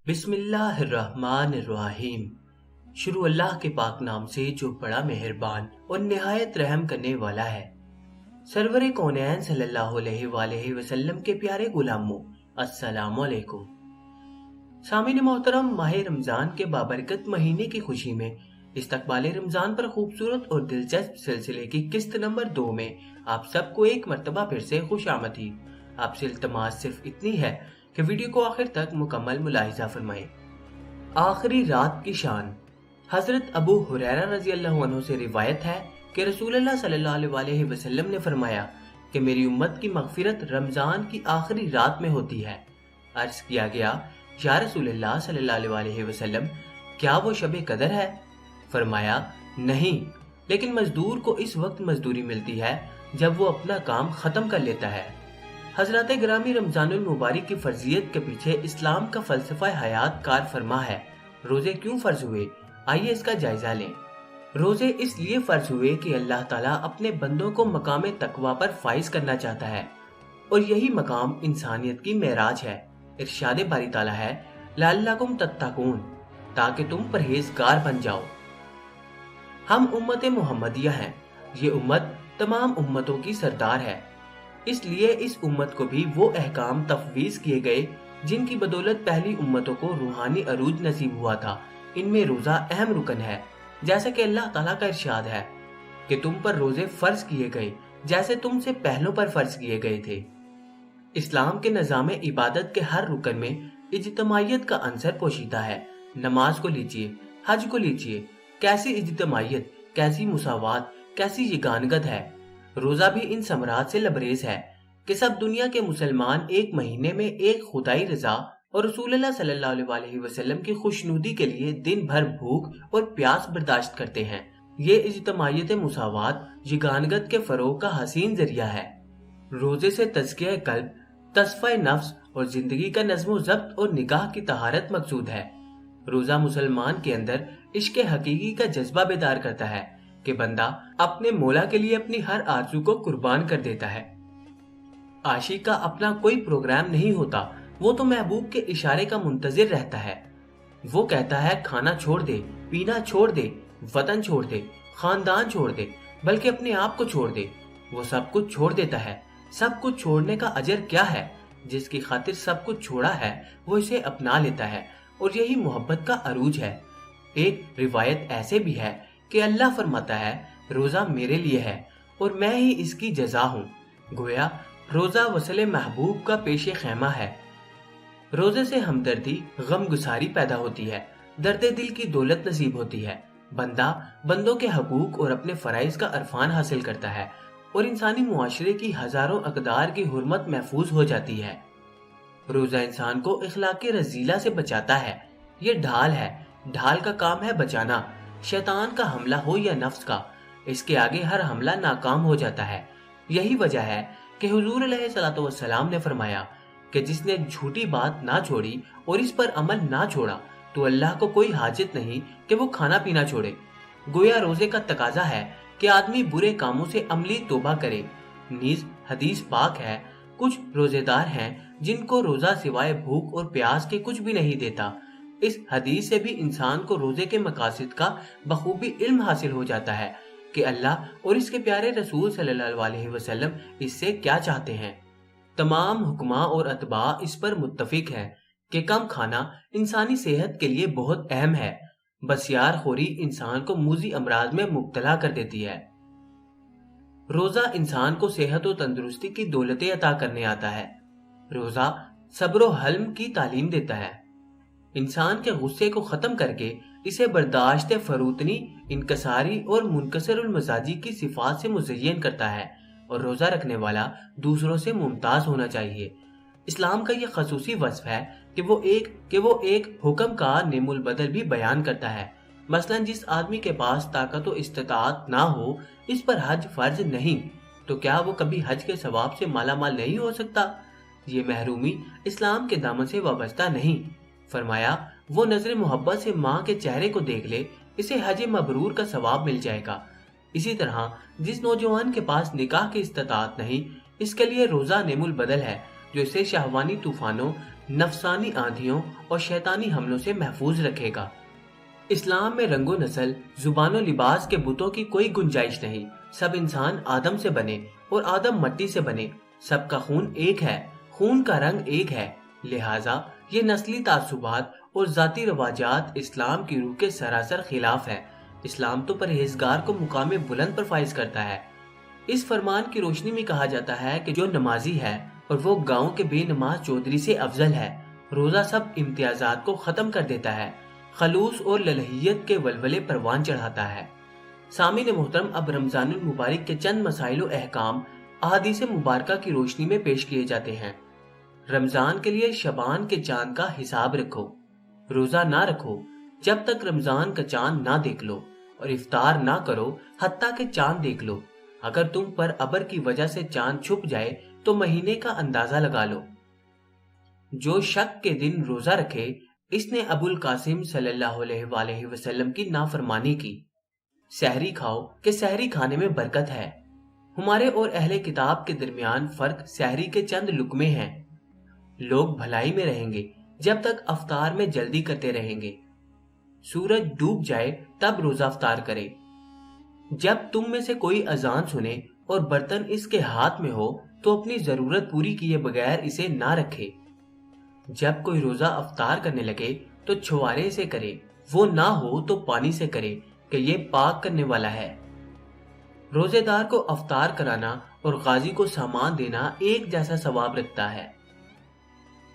بسم اللہ الرحمن الرحیم۔ شروع اللہ کے پاک نام سے جو بڑا مہربان اور نہایت رحم کرنے والا ہے۔ سرور کونین صلی اللہ علیہ وآلہ وسلم کے پیارے غلاموں، السلام علیکم۔ سامعین محترم، ماہ رمضان کے بابرکت مہینے کی خوشی میں استقبال رمضان پر خوبصورت اور دلچسپ سلسلے کی قسط نمبر 2 میں آپ سب کو ایک مرتبہ پھر سے خوش آمدید۔ آپ سے التماس صرف اتنی ہے کہ ویڈیو کو آخر تک مکمل ملاحظہ فرمائیں۔ آخری رات کی شان۔ حضرت ابو ہریرہ رضی اللہ عنہ سے روایت ہے کہ رسول اللہ صلی اللہ علیہ وسلم نے فرمایا کہ میری امت کی مغفرت رمضان کی آخری رات میں ہوتی ہے۔ عرض کیا گیا، یا رسول اللہ صلی اللہ علیہ وسلم، کیا وہ شب قدر ہے؟ فرمایا، نہیں، لیکن مزدور کو اس وقت مزدوری ملتی ہے جب وہ اپنا کام ختم کر لیتا ہے۔ حضرات گرامی، رمضان المبارک کی فرضیت کے پیچھے اسلام کا فلسفہ حیات کار فرما ہے۔ روزے کیوں فرض ہوئے؟ آئیے اس کا جائزہ لیں۔ روزے اس لیے فرض ہوئے کہ اللہ تعالیٰ اپنے بندوں کو مقام تقوی پر فائز کرنا چاہتا ہے، اور یہی مقام انسانیت کی معراج ہے۔ ارشاد باری تعالیٰ ہے، لعلکم تتقون، تاکہ تم پرہیزگار بن جاؤ۔ ہم امت محمدیہ ہیں۔ یہ امت تمام امتوں کی سردار ہے، اس لیے اس امت کو بھی وہ احکام تفویض کیے گئے جن کی بدولت پہلی امتوں کو روحانی عروج نصیب ہوا تھا۔ ان میں روزہ اہم رکن ہے، جیسا کہ اللہ تعالیٰ کا ارشاد ہے کہ تم پر روزے فرض کیے گئے جیسے تم سے پہلوں پر فرض کیے گئے تھے۔ اسلام کے نظام عبادت کے ہر رکن میں اجتماعیت کا عنصر پوشیدہ ہے۔ نماز کو لیجئے، حج کو لیجئے، کیسی اجتماعیت، کیسی مساوات، کیسی یگانگت ہے۔ روزہ بھی ان ثمرات سے لبریز ہے کہ سب دنیا کے مسلمان ایک مہینے میں ایک خدائی رضا اور رسول اللہ صلی اللہ علیہ وسلم کی خوشنودی کے لیے دن بھر بھوک اور پیاس برداشت کرتے ہیں۔ یہ اجتماعیت مساوات یگانگت کے فروغ کا حسین ذریعہ ہے۔ روزے سے تزکیہ قلب، تصفیہ نفس اور زندگی کا نظم و ضبط اور نگاہ کی طہارت مقصود ہے۔ روزہ مسلمان کے اندر عشق حقیقی کا جذبہ بیدار کرتا ہے کہ بندہ اپنے مولا کے لیے اپنی ہر آرزو کو قربان کر دیتا ہے۔ عاشق کا اپنا کوئی پروگرام نہیں ہوتا، وہ تو محبوب کے اشارے کا منتظر رہتا ہے۔ وہ کہتا ہے کھانا چھوڑ دے، پینا چھوڑ دے، وطن چھوڑ دے، خاندان چھوڑ دے، بلکہ اپنے آپ کو چھوڑ دے۔ وہ سب کچھ چھوڑ دیتا ہے۔ سب کچھ چھوڑنے کا اجر کیا ہے؟ جس کی خاطر سب کچھ چھوڑا ہے وہ اسے اپنا لیتا ہے، اور یہی محبت کا عروج ہے۔ ایک روایت ایسے بھی ہے کہ اللہ فرماتا ہے، روزہ میرے لیے ہے اور میں ہی اس کی جزا ہوں۔ گویا روزہ وصل محبوب کا پیش خیمہ ہے۔ روزے سے ہمدردی، غم گساری پیدا ہوتی ہے، درد دل کی دولت نصیب ہوتی ہے۔ بندہ بندوں کے حقوق اور اپنے فرائض کا عرفان حاصل کرتا ہے، اور انسانی معاشرے کی ہزاروں اقدار کی حرمت محفوظ ہو جاتی ہے۔ روزہ انسان کو اخلاق رذیلہ سے بچاتا ہے۔ یہ ڈھال ہے، ڈھال کا کام ہے بچانا، شیطان کا حملہ ہو یا نفس کا، اس کے آگے ہر حملہ ناکام ہو جاتا ہے۔ یہی وجہ ہے کہ حضور علیہ الصلوۃ والسلام نے فرمایا کہ جس نے جھوٹی بات نہ چھوڑی اور اس پر عمل نہ چھوڑا تو اللہ کو کوئی حاجت نہیں کہ وہ کھانا پینا چھوڑے۔ گویا روزے کا تقاضا ہے کہ آدمی برے کاموں سے عملی توبہ کرے۔ نیز حدیث پاک ہے، کچھ روزے دار ہیں جن کو روزہ سوائے بھوک اور پیاس کے کچھ بھی نہیں دیتا۔ اس حدیث سے بھی انسان کو روزے کے مقاصد کا بخوبی علم حاصل ہو جاتا ہے کہ اللہ اور اس کے پیارے رسول صلی اللہ علیہ وسلم اس سے کیا چاہتے ہیں۔ تمام حکماء اور اتباع اس پر متفق ہیں کہ کم کھانا انسانی صحت کے لیے بہت اہم ہے۔ بسیار خوری انسان کو موذی امراض میں مبتلا کر دیتی ہے۔ روزہ انسان کو صحت و تندرستی کی دولتیں عطا کرنے آتا ہے۔ روزہ صبر و حلم کی تعلیم دیتا ہے۔ انسان کے غصے کو ختم کر کے اسے برداشت فروتنی، انکساری اور منکسر المزاجی کی صفات سے مزین کرتا ہے، اور روزہ رکھنے والا دوسروں سے ممتاز ہونا چاہیے۔ اسلام کا یہ خصوصی وصف ہے کہ وہ ایک حکم کا نعم البدل بھی بیان کرتا ہے۔ مثلا جس آدمی کے پاس طاقت و استطاعت نہ ہو، اس پر حج فرض نہیں، تو کیا وہ کبھی حج کے ثواب سے مالا مال نہیں ہو سکتا؟ یہ محرومی اسلام کے دامن سے وابستہ نہیں۔ فرمایا، وہ نظر محبت سے ماں کے چہرے کو دیکھ لے، اسے حج مبرور کا ثواب مل جائے گا۔ اسی طرح جس نوجوان کے پاس نکاح کی استطاعت نہیں، اس کے لیے روزہ نعم البدل ہے جو اسے شہوانی طوفانوں، नफसानी आंधियों और शैतानी हमलों से महफूज रखेगा। इस्लाम में रंगो नस्ल, जुबानो लिबास के बुतों की कोई गुंजाइश नहीं। सब इंसान आदम से बने और आदम मट्टी से बने। सबका खून एक है, खून का रंग एक है। लिहाजा ये नस्ली तासुबात और जाती रवाजात इस्लाम की रूह के सरासर खिलाफ है। इस्लाम तो परहेजगार को मुकाम बुलंद पर फाइज करता है। इस फरमान की रोशनी में कहा जाता है कि जो नमाजी है और वो गांव के बेनमाज चौधरी से अफजल है। रोजा सब इम्तियाजात को खत्म कर देता है, खलूस और ललहियत के वलवले परवान चढ़ाता है। सामीन मोहतरम, अब रमजानुल मुबारक के चंद मसाइल व अहकाम अहादीस मुबारका की रोशनी में पेश किए जाते हैं। रमजान के लिए शबान के चांद का हिसाब रखो। रोजा ना रखो जब तक रमजान का चांद ना देख लो, और इफ्तार ना करो हत्ता के चांद देख लो। अगर तुम पर अबर की वजह से चांद छुप जाए तो महीने का अंदाजा लगा लो। जो शक के दिन रोजा रखे, इसने अबुल कासिम सल्लल्लाहु अलैहि वसल्लम की नाफरमानी की। सहरी खाओ कि सहरी खाने में बरकत है। हमारे और अहले किताब के दरमियान फर्क सहरी के चंद लुकमे हैं। लोग भलाई में रहेंगे जब तक अफ्तार में जल्दी करते रहेंगे। सूरज डूब जाए तब रोजा अफ्तार करे। जब तुम में से कोई अजान सुने और बर्तन इसके हाथ में हो तो अपनी जरूरत पूरी किए बगैर इसे ना रखे। जब कोई रोजा अफ्तार करने लगे तो छुआरे से करे, वो ना हो तो पानी से करे कि ये पाक करने वाला है। रोजेदार को अफ्तार कराना और गाजी को सामान देना एक जैसा सवाब रखता है।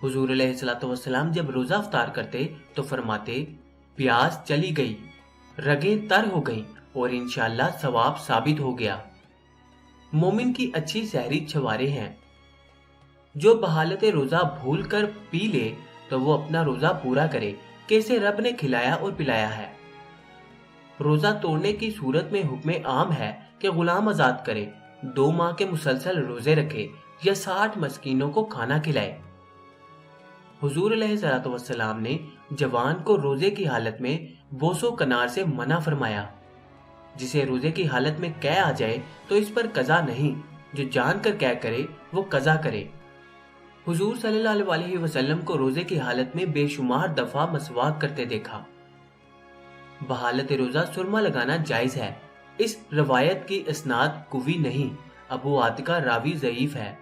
हुजूर अलैहिस्सलातु वस्सलाम जब रोजा अफ्तार करते तो फरमाते, प्यास चली गई, रगें तर हो गईं और इंशाअल्लाह सवाब साबित हो गया। मोमिन की अच्छी सहरी छवारे हैं। जो बहालत रोजा भूल कर पी ले तो वो अपना रोजा पूरा करे कि इसे रब ने खिलाया और पिलाया है। रोजा तोड़ने की सूरत में हुक्म आम है कि गुलाम आजाद करे, 2 माह के मुसलसल रोजे रखे या 60 मस्कीनों को खाना खिलाए। हुजूर अलैहिस्सलातु वस्सलाम ने जवान को रोजे की हालत में बोसो कनार से मना फरमाया। जिसे रोजे की हालत में कै आ जाए तो इस पर कजा नहीं, जो जानकर कै करे वो कजा करे। हुजूर सल्लल्लाहु अलैहि वसल्लम को रोजे की हालत में बेशुमार दफा मसवाक करते देखा। बहालत रोजा सुरमा लगाना जायज है। इस रवायत की इसनाद कुवी नहीं, अबू आतिका रावी ज़ईफ है।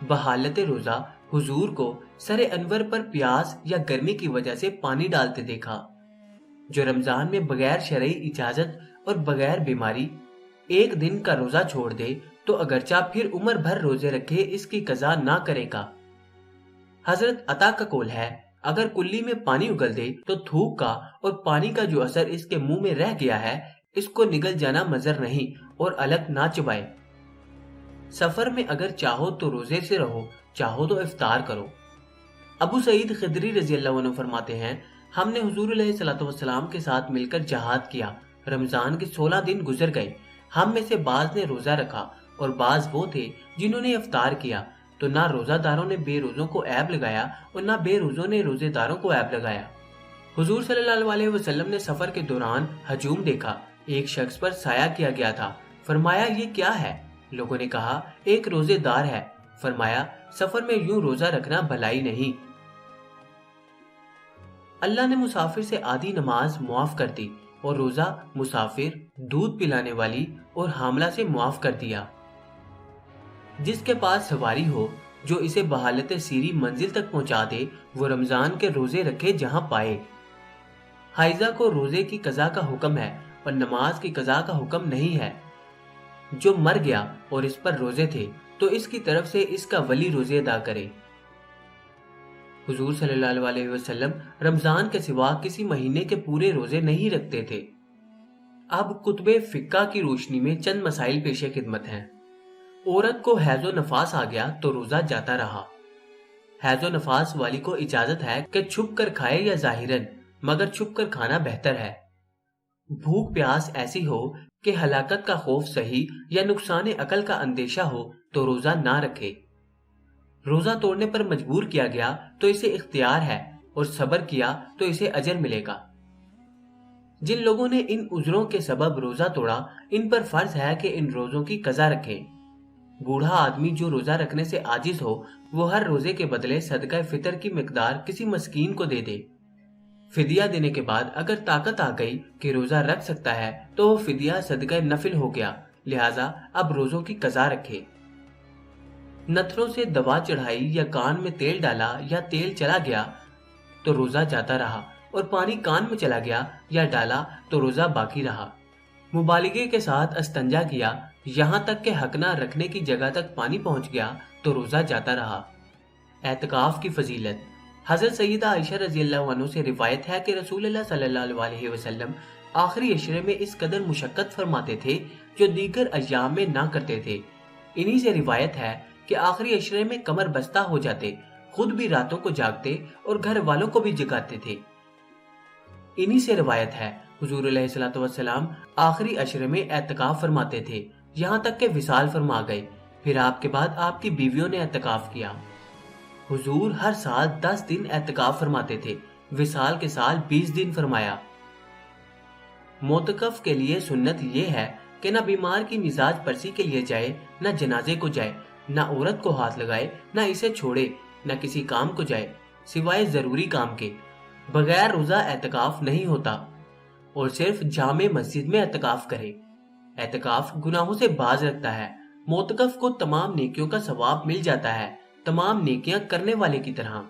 बहालत रोजा हुजूर को सरे अनवर पर प्यास या गर्मी की वजह से पानी डालते देखा। जो रमजान में बगैर शरई इजाजत और बगैर बीमारी एक दिन का रोजा छोड़ दे तो अगरचा फिर उम्र भर रोजे रखे इसकी कजा ना करेगा। हजरत अता का कौल है, अगर कुल्ली में पानी उगल दे तो थूक का और पानी का जो असर इसके मुंह में रह गया है इसको निगल जाना मजर नहीं और अलग ना चबाए। सफर में अगर चाहो तो रोजे से रहो, चाहो तो इफ्तार करो। अबू सईद खिदरी रजी अल्लाह अन्हु फरमाते हैं, हमने हुजूर अलैहिस्सलातु वस्सलाम के साथ मिलकर जहाद किया। रमजान के 16 दिन गुजर गए। हम में से बाज ने रोजा रखा और बाज वो थे जिन्होंने इफ्तार किया। तो ना रोजादारों ने बेरोजों को ऐब लगाया और ना बेरोजों ने रोजेदारों को ऐब लगाया। हुजूर सल्लल्लाहु अलैहि वसल्लम ने सफर के दौरान हजूम देखा। एक शख्स पर साया किया गया था। फरमाया, ये क्या है? लोगों ने कहा, एक रोजेदार है। फरमाया, सफर में यूं रोजा रखना भलाई नहीं। अल्लाह ने मुसाफिर से आधी नमाज मुआफ कर दी और रोजा मुसाफिर, दूध पिलाने वाली और हामला से मुआफ कर दिया। जिसके पास सवारी हो जो इसे बहालत सीरी मंजिल तक पहुंचा दे वो रमजान के रोजे रखे जहां पाए। हाइजा को रोजे की कजा का हुक्म है और नमाज की कजा का हुक्म नहीं है। जो मर गया और इस पर रोजे थे तो इसकी तरफ से इसका वली रोजे अदा करे। हुजूर सल्लल्लाहु अलैहि वसल्लम रमजान के सिवा किसी महीने के पूरे रोजे नहीं रखते थे। अब कुतबे फिक्का की रोशनी में चंद मसाइल पेशे खिदमत हैं। औरत को हैजो नफास आ गया तो रोजा जाता रहा। हैजो नफास वाली को इजाजत है कि छुप कर खाए या जाहिरन, मगर छुप कर खाना बेहतर है। भूख प्यास ऐसी हो कि हलाकत का खौफ सही या नुकसान अकल का अंदेशा हो तो रोजा ना रखे। रोजा तोड़ने पर मजबूर किया गया तो इसे इख्तियार है और सब्र किया तो इसे अजर मिलेगा। जिन लोगों ने इन उजरों के सबब रोजा तोड़ा इन पर फर्ज है कि इन रोजों की कजा रखें। बूढ़ा आदमी जो रोजा रखने से आजिज हो वो हर रोजे के बदले सदका फितर की मिकदार किसी मस्कीन को दे दे। फिदिया देने के बाद अगर ताकत आ गई कि रोजा रख सकता है तो वो फिदिया सदका नफिल हो गया, लिहाजा अब रोजों की कज़ा रखे। नथनों से दवा चढ़ाई या कान में तेल डाला या तेल चला गया तो रोजा जाता रहा, और पानी कान में चला गया या डाला तो रोजा बाकी रहा। मुबालिगे के साथ अस्तंजा किया, यहाँ तक के हकना रखने की जगह तक पानी पहुंच गया तो रोजा जाता रहा। एतकाफ की फजीलत। हजरत सैयदा आयशा रज़ियल्लाहु अन्हा से रिवायत है कि रसूलुल्लाह सल्लल्लाहु अलैहि वसल्लम आखिरी अशरे में इस कदर मुशक्कत फरमाते थे जो दीगर अय्याम में ना करते थे। इन्हीं से रिवायत है कि आखिरी अशरे में कमर बस्ता हो जाते, खुद भी रातों को जागते और घर वालों को भी जगाते थे। इन्हीं से रिवायत है हुजूर अलैहिस्सलातु वस्सलाम आखिरी अशरे में एतकाफ फरमाते थे, यहाँ तक के विसाल फरमा गए। फिर आपके बाद आपकी बीवियों ने एतकाफ किया। हुजूर हर साल 10 दिन एतकाफ फरमाते थे, विसाल के साल 20 दिन फरमाया। मोतकफ के लिए सुन्नत ये है कि न बीमार की मिजाज परसी के लिए जाए, न जनाजे को जाए, न औरत को हाथ लगाए, न इसे छोड़े, न किसी काम को जाए सिवाय जरूरी काम के। बगैर रोजा एतकाफ नहीं होता और सिर्फ जामे मस्जिद में एतकाफ करे। एतकाफ गुनाहों से बाज रखता है। मोतकफ को तमाम नेकियों का सवाब मिल जाता है, तमाम नेकियां करने वाले की तरह।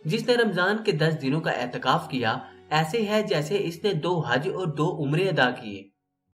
जिसने रमजान के 10 दिनों का एतकाफ किया ऐसे है जैसे इसने 2 हज और 2 उम्रे अदा किए।